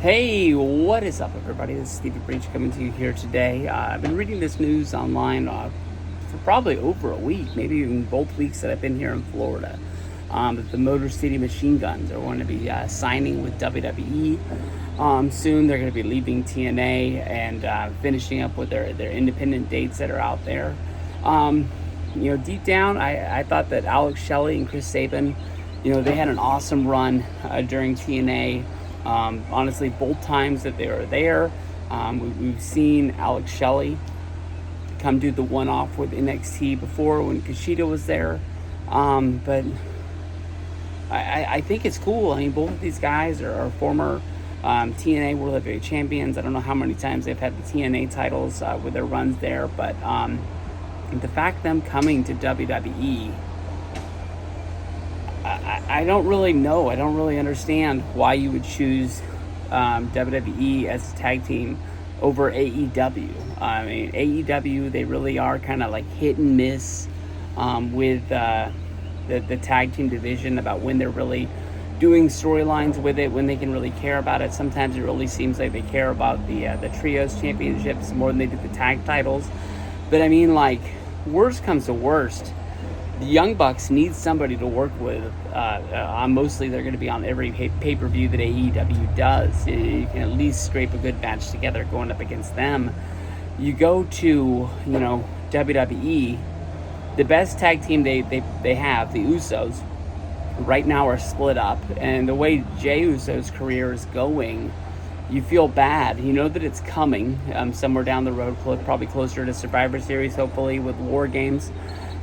Hey, what is up, everybody? This is steviebreech coming to you here today. I've been reading this news online for probably over a week, maybe even both weeks that I've been here in Florida. That the Motor City Machine Guns are going to be signing with WWE. Soon they're going to be leaving TNA and finishing up with their independent dates that are out there. Deep down, I thought that Alex Shelley and Chris Sabin, they had an awesome run during TNA. Honestly, both times that they were there, we've seen Alex Shelley come do the one-off with NXT before when Kushida was there. But I think it's cool. I mean, both of these guys are former TNA World Heavyweight Champions. I don't know how many times they've had the TNA titles with their runs there, but the fact them coming to WWE, I don't really know. I don't really understand why you would choose WWE as a tag team over AEW. I mean, AEW, they really are kind of like hit and miss with the tag team division about when they're really doing storylines with it, when they can really care about it. Sometimes it really seems like they care about the trios championships more than they do the tag titles. But I mean, like, worst comes to worst, the Young Bucks need somebody to work with. Mostly they're going to be on every pay-per-view that AEW does. You can at least scrape a good match together going up against them. You go to, WWE, the best tag team they have, the Usos, right now are split up. And the way Jey Uso's career is going, you feel bad. You know that it's coming somewhere down the road, probably closer to Survivor Series, hopefully, with War Games,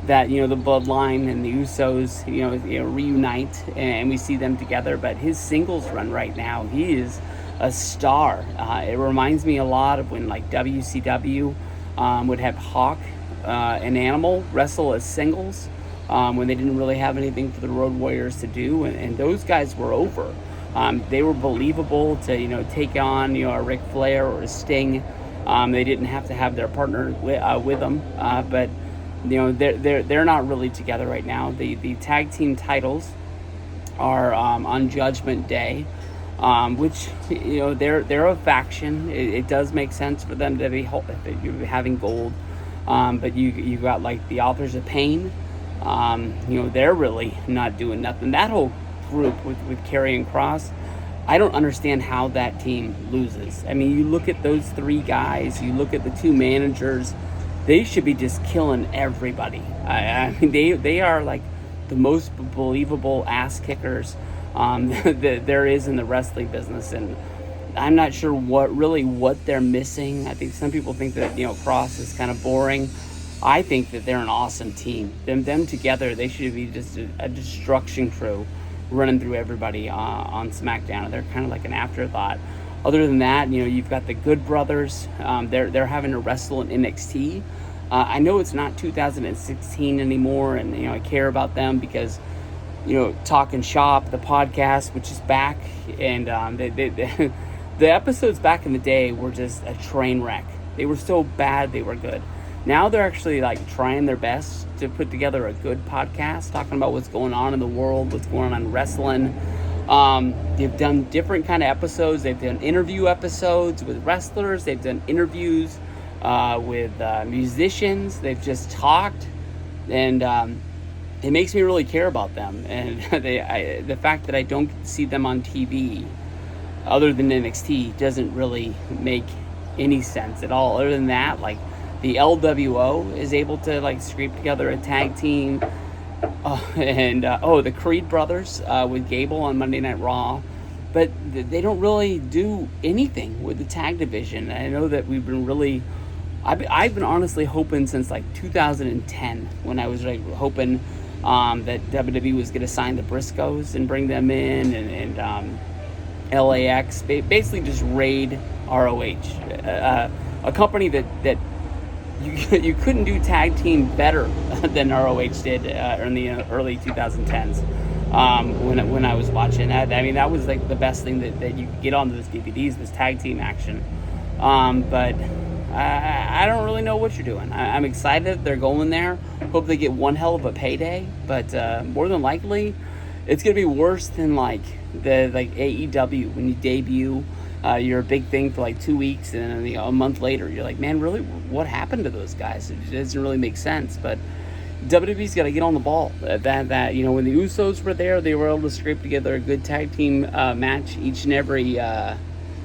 that the Bloodline and the Usos reunite and we see them together. But his singles run right now, he is a star. It reminds me a lot of when like WCW would have Hawk and Animal wrestle as singles when they didn't really have anything for the Road Warriors to do, and those guys were over. They were believable to take on a Ric Flair or a Sting. They didn't have to have their partner with them, but they're not really together right now. The tag team titles are on Judgment Day, which they're a faction. It does make sense for them to be having gold, but you got like the Authors of Pain. They're really not doing nothing. That whole group with Karrion Kross, I don't understand how that team loses. I mean, you look at those three guys, you look at the two managers, they should be just killing everybody. I mean, they are like the most believable ass kickers that there is in the wrestling business, and I'm not sure what they're missing. I think some people think that Kross is kind of boring. I think that they're an awesome team. Them together, they should be just a destruction crew running through everybody on SmackDown. They're kind of like an afterthought. Other than that, you've got the Good Brothers. They're having to wrestle in NXT. I know it's not 2016 anymore, and I care about them because Talking Shop, the podcast, which is back, and the episodes back in the day were just a train wreck. They were so bad they were good. Now they're actually like trying their best to put together a good podcast, talking about what's going on in the world, what's going on in wrestling. They've done different kind of episodes. They've done interview episodes with wrestlers. They've done interviews with musicians. They've just talked, and it makes me really care about them. And the fact that I don't see them on TV other than NXT doesn't really make any sense at all. Other than that, like the LWO is able to like scrape together a tag team. The Creed brothers with Gable on Monday Night Raw, but they don't really do anything with the tag division. I know that we've been really, I've been honestly hoping since like 2010 when I was like hoping that WWE was going to sign the Briscoes and bring them in, and LAX basically just raid ROH, a company that you couldn't do tag team better than ROH did in the early 2010s when I was watching that. I mean, that was like the best thing that you could get on those DVDs was tag team action. But I don't really know what you're doing. I'm excited they're going there. Hope they get one hell of a payday. But more than likely, it's going to be worse than like AEW when you debut you're a big thing for like 2 weeks, and then a month later, you're like, man, really, what happened to those guys? It doesn't really make sense. But WWE's got to get on the ball. That when the Usos were there, they were able to scrape together a good tag team match each and every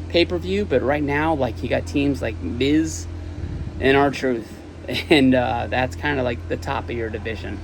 pay-per-view. But right now, like, you got teams like Miz and R-Truth, and that's kind of like the top of your division.